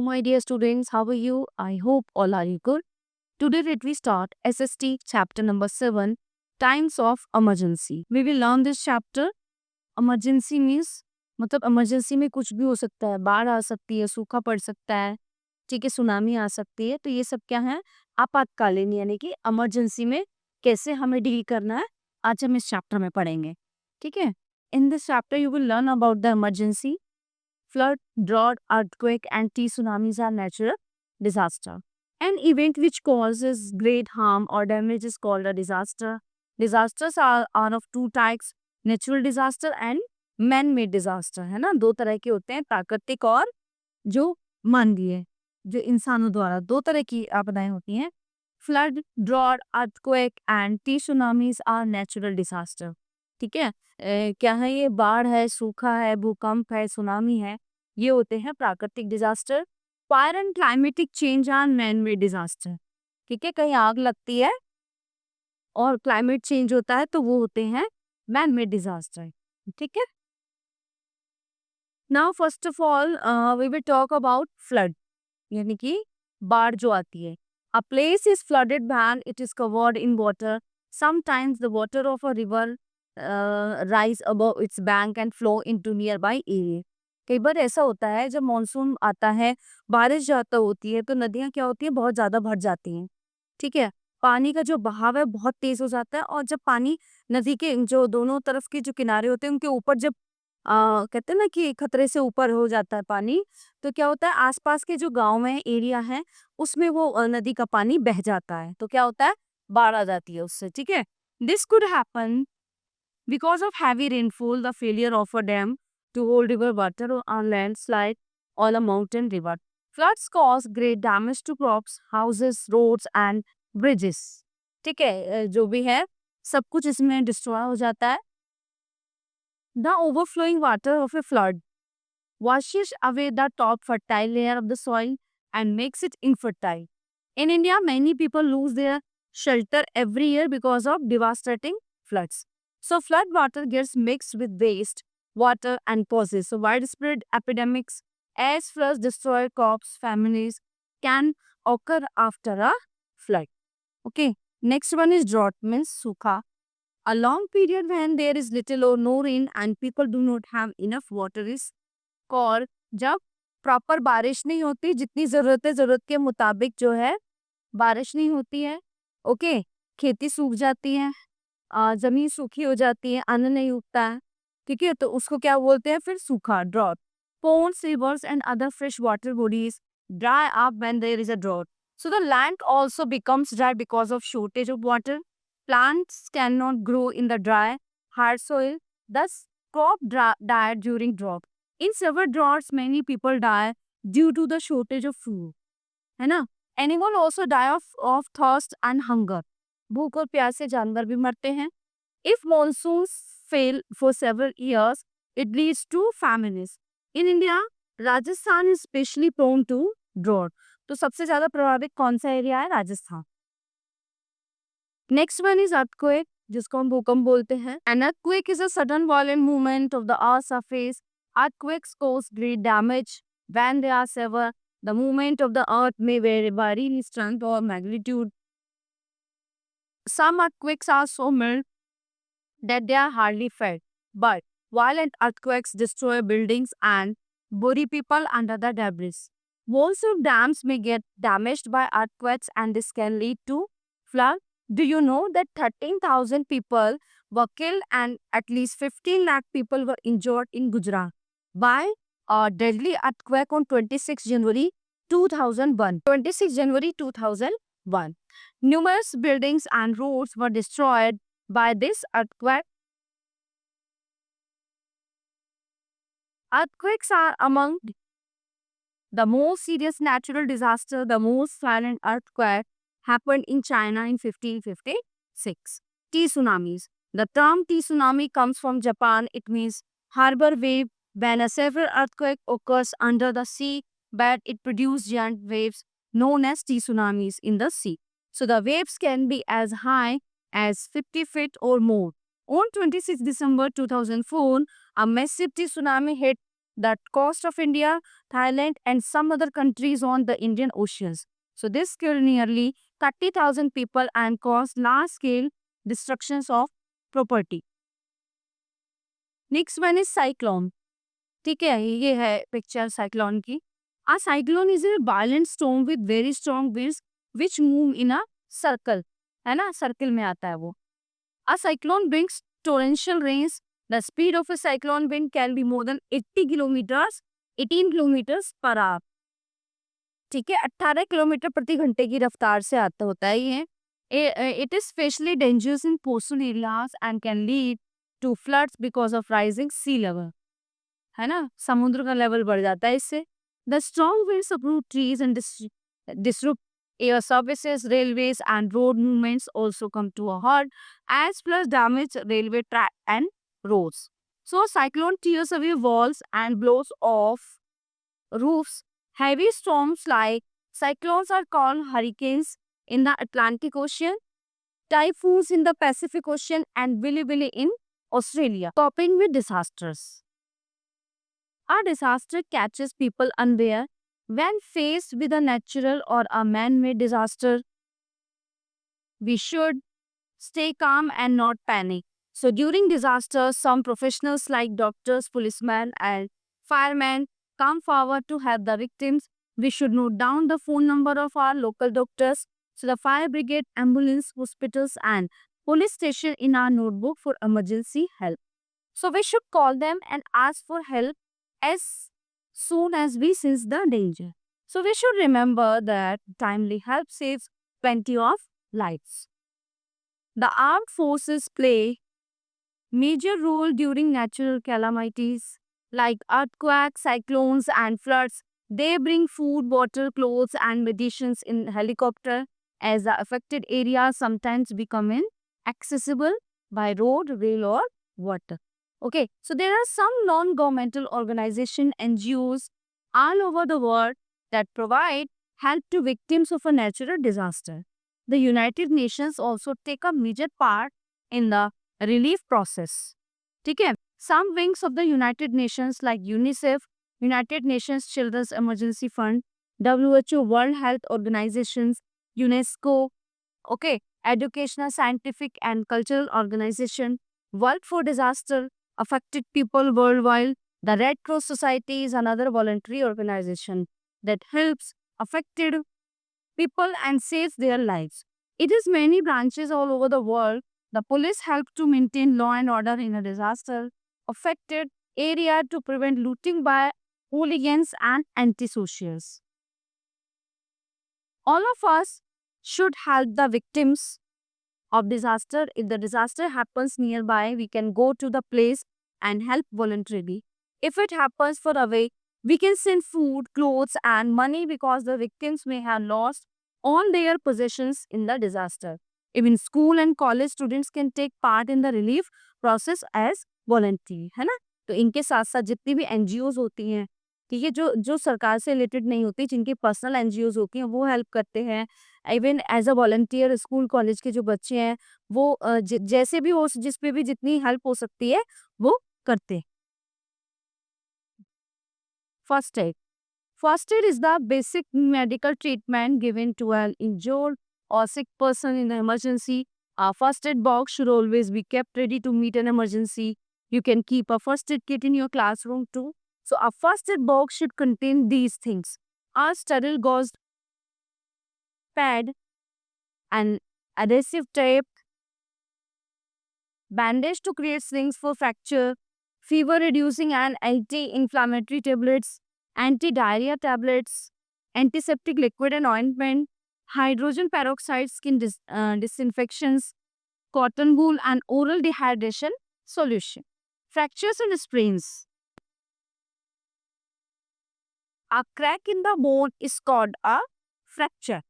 my dear students. How are you? I hope all are you good. Today, let we start SST chapter number 7, Times of Emergency. We will learn this chapter. Emergency means मतलब emergency में कुछ भी हो सकता है, बाढ़ आ सकती है, सूखा पड़ सकता है, ठीक है, सुनामी आ सकती है. तो ये सब क्या है, आपातकालीन, यानी कि emergency में कैसे हमें डील करना है, आज हम इस चैप्टर में पढ़ेंगे. ठीक है. In this chapter you will learn about the emergency. Flood, drought, earthquake, and tsunamis are natural disaster. An event which causes great harm or damage is called a disaster. Disasters are of two types, natural disaster and man-made disaster. है ना, दो तरह के होते हैं, प्राकृतिक और जो मानवीय, जो इंसानों द्वारा, दो तरह की आपदाएं होती हैं. Flood, drought, earthquake and tsunamis are natural disaster. ठीक है. क्या है ये, बाढ़ है, सूखा है, भूकंप है, सुनामी है, ये होते हैं प्राकृतिक disaster. Fire and climatic change are man made disaster. ठीक है, कहीं आग लगती है और क्लाइमेट चेंज होता है तो वो होते हैं मैन मेड डिजास्टर. ठीक है. Now first of all we will talk about flood, यानी कि बाढ़ जो आती है. A place is flooded when it is covered in water. Sometimes the water of a river rise above its bank and flow into nearby area. कई बार ऐसा होता है जब मॉनसून आता है, बारिश ज्यादा होती है, तो नदियां क्या होती है, बहुत ज्यादा भर जाती हैं. ठीक है. पानी का जो बहाव है बहुत तेज हो जाता है, और जब पानी नदी के जो दोनों तरफ के जो किनारे होते हैं उनके ऊपर जब कहते हैं ना कि खतरे से ऊपर हो जाता है पानी, तो क्या होता है, आसपास के जो गांव में एरिया है उसमें वो नदी का पानी बह जाता है, तो क्या होता है, बाढ़ आ जाती है उससे. ठीक है. This could happen because of heavy rainfall, the failure of a dam to hold river water, or a landslide on a mountain river. Floods cause great damage to crops, houses, roads and bridges. ठीक है, जो भी है सब कुछ इसमें destroy हो जाता है. The overflowing water of a flood washes away the top fertile layer of the soil and makes it infertile. In India, many people lose their shelter every year because of devastating floods. So flood water gets mixed with waste water and causes so widespread epidemics. As floods destroy crops, families can occur after a flood. Okay. Next one is drought, means sukha. A long period when there is little or no rain and people do not have enough water is called. जब proper बारिश नहीं होती, जितनी जरूरत है, जरूरत के मुताबिक जो है बारिश नहीं होती है. ओके. खेती सूख जाती है, जमीन सूखी हो जाती है, अन्न नहीं उगता है. ठीक है, तो उसको क्या बोलते हैं फिर, सूखा, drought. Ponds, rivers and other fresh water bodies dry up when there is a drought. So the land also becomes dry because of shortage of water. Plants cannot grow in the dry, hard soil. Thus, crop die during drought. In severe droughts, many people die due to the shortage of food. है ना. Animal also die of thirst and hunger. भूख और प्यास से जानवर भी मरते हैं. If monsoons fail for several years, it leads to famines. In India, Rajasthan is especially prone to drought. तो सबसे ज्यादा प्रभावित कौन सा एरिया है, Rajasthan. Next one is earthquake, जिसको हम भूकंप बोलते हैं. An earthquake is a sudden violent movement of the earth's surface. Earthquakes cause great damage when they are severe. The movement of the earth may vary in strength or magnitude. Some earthquakes are so mild that they are hardly felt, but violent earthquakes destroy buildings and bury people under the debris. Walls of dams may get damaged by earthquakes and this can lead to flood. Do you know that 13,000 people were killed and at least 15 lakh people were injured in Gujarat by a deadly earthquake on 26 January 2001. 26 January 2001. Numerous buildings and roads were destroyed by this earthquake. Earthquakes are among the most serious natural disaster. The most violent earthquake happened in China in 1556. Tsunamis. The term tsunami comes from Japan. It means harbor wave. When a severe earthquake occurs under the sea bed, it produces giant waves known as tsunamis in the sea. So the waves can be as high as 50 feet or more. On 26 December 2004, a massive tsunami hit the coast of India, Thailand, and some other countries on the Indian Oceans. So this killed nearly 30,000 people and caused large-scale destructions of property. Next one is cyclone. ठीक है, ये है picture cyclone की. A cyclone is a violent storm with very strong winds which move in a circle. है ना, circle में आता है वो. A cyclone brings torrential rains. The speed of a cyclone wind can be more than 80 kilometers, 18 kilometers per hour. ठीक है, 18 kilometre प्रति घंटे की रफ्तार से आता होता है ये. It is especially dangerous in coastal areas and can lead to floods because of rising sea level. है ना, समुद्र का लेवल बढ़ जाता है इससे. The strong winds uproot trees and disrupt air services, railways and road movements also come to a halt as plus damage railway track and roads. So cyclone tears away walls and blows off roofs. Heavy storms like cyclones are called hurricanes in the Atlantic Ocean, typhoons in the Pacific Ocean, and Willy Willy in Australia. Coping with disasters. A disaster catches people unaware. When faced with a natural or a man-made disaster, we should stay calm and not panic. So during disasters, some professionals like doctors, policemen, and firemen come forward to help the victims. We should note down the phone number of our local doctors, so the fire brigade, ambulance, hospitals, and police station in our notebook for emergency help. So we should call them and ask for help as soon as we sense the danger. So we should remember that timely help saves plenty of lives. The armed forces play major role during natural calamities like earthquakes, cyclones, and floods. They bring food, water, clothes, and medicines in helicopter as the affected areas sometimes become inaccessible by road, rail, or water. Okay, so there are some non-governmental organizations, NGOs all over the world that provide help to victims of a natural disaster. The United Nations also take a major part in the relief process. ठीक है? Some wings of the United Nations like UNICEF, United Nations Children's Emergency Fund, WHO, World Health Organizations, UNESCO, okay, educational, scientific and cultural organization, work for disaster affected people worldwide. The Red Cross Society is another voluntary organization that helps affected people and saves their lives. It has many branches all over the world. The police help to maintain law and order in a disaster affected area to prevent looting by hooligans and antisocials. All of us should help the victims of disaster. If the disaster happens nearby, we can go to the place and help voluntarily. If it happens far away, we can send food, clothes, and money because the victims may have lost all their possessions in the disaster. Even school and college students can take part in the relief process as voluntary, है ना? तो इनके साथ साथ जितनी भी NGOs होती हैं, ठीक है, जो जो सरकार से रिलेटेड नहीं होती, जिनकी पर्सनल एनजीओज होती हैं, वो हेल्प करते हैं. Even as a volunteer school college के जो बच्चे हैं, वो जैसे भी हो, जिस पे भी जितनी हेल्प हो सकती है, वो करते हैं. First aid. First aid is the basic medical treatment given to an injured or sick person in an emergency. A first aid box should always be kept ready to meet an emergency. You can keep a first aid kit in your classroom too. So a first aid box should contain these things: a sterile gauze pad, an adhesive tape, bandage to create slings for fracture, fever reducing and anti-inflammatory tablets, anti-diarrhea tablets, antiseptic liquid and ointment, hydrogen peroxide skin disinfections, cotton wool and oral dehydration solution. Fractures and sprains. A crack in the bone is called a fracture.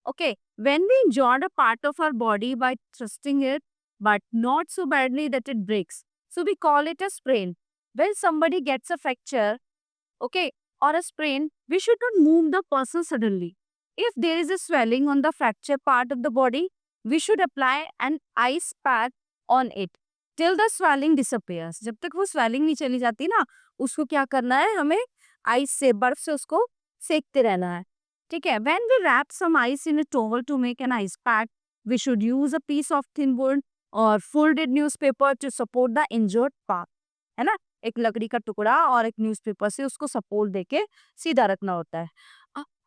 Okay, when we injure a part of our body by thrusting it, but not so badly that it breaks, so we call it a sprain. When somebody gets a fracture, okay, or a sprain, we should not move the person suddenly. If there is a swelling on the fracture part of the body, we should apply an ice pack on it till the swelling disappears. जब तक वो swelling नहीं चली जाती ना, उसको क्या करना है, हमें आइस से, बर्फ से उसको सेकते रहना है, ठीक है। When we wrap some ice in a towel to make an ice pack, we should use a piece of thin wood or folded newspaper to support the injured part, है ना। एक लकड़ी का टुकड़ा और एक न्यूज़पेपर से उसको सपोर्ट देके सीधा रखना होता है।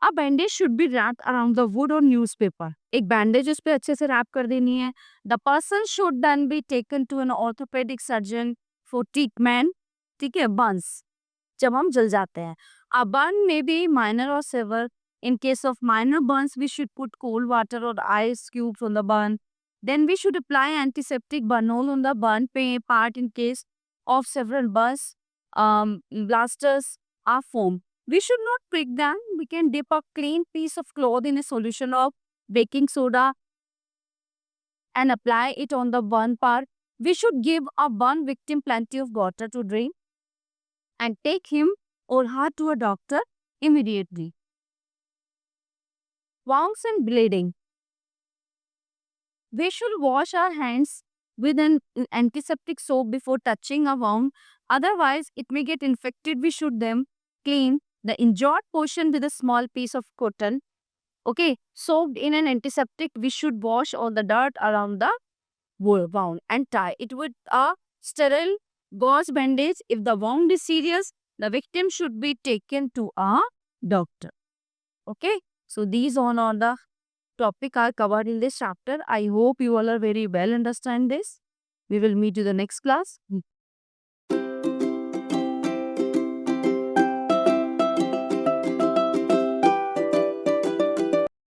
A bandage should be wrapped around the wood or newspaper. एक बैंडेज उस पे अच्छे से रैप कर देनी है। The person should then be taken to an orthopedic surgeon for treatment, ठीक है, burns, जब हम जल जाते हैं। A burn may be minor or severe. In case of minor burns, we should put cold water or ice cubes on the burn. Then we should apply antiseptic Bernol on the burn part. In case of several burns, blasters are foam. We should not prick them. We can dip a clean piece of cloth in a solution of baking soda and apply it on the burn part. We should give a burn victim plenty of water to drink and take him or her to a doctor immediately. Wounds and bleeding. We should wash our hands with an antiseptic soap before touching a wound. Otherwise, it may get infected. We should then clean the injured portion with a small piece of cotton. Okay, soaked in an antiseptic, we should wash all the dirt around the wound and tie it with a sterile gauze bandage. If the wound is serious, the victim should be taken to a doctor. Okay, so these all are the topic are covered in this chapter. I hope you all are very well understand this. We will meet you the next class.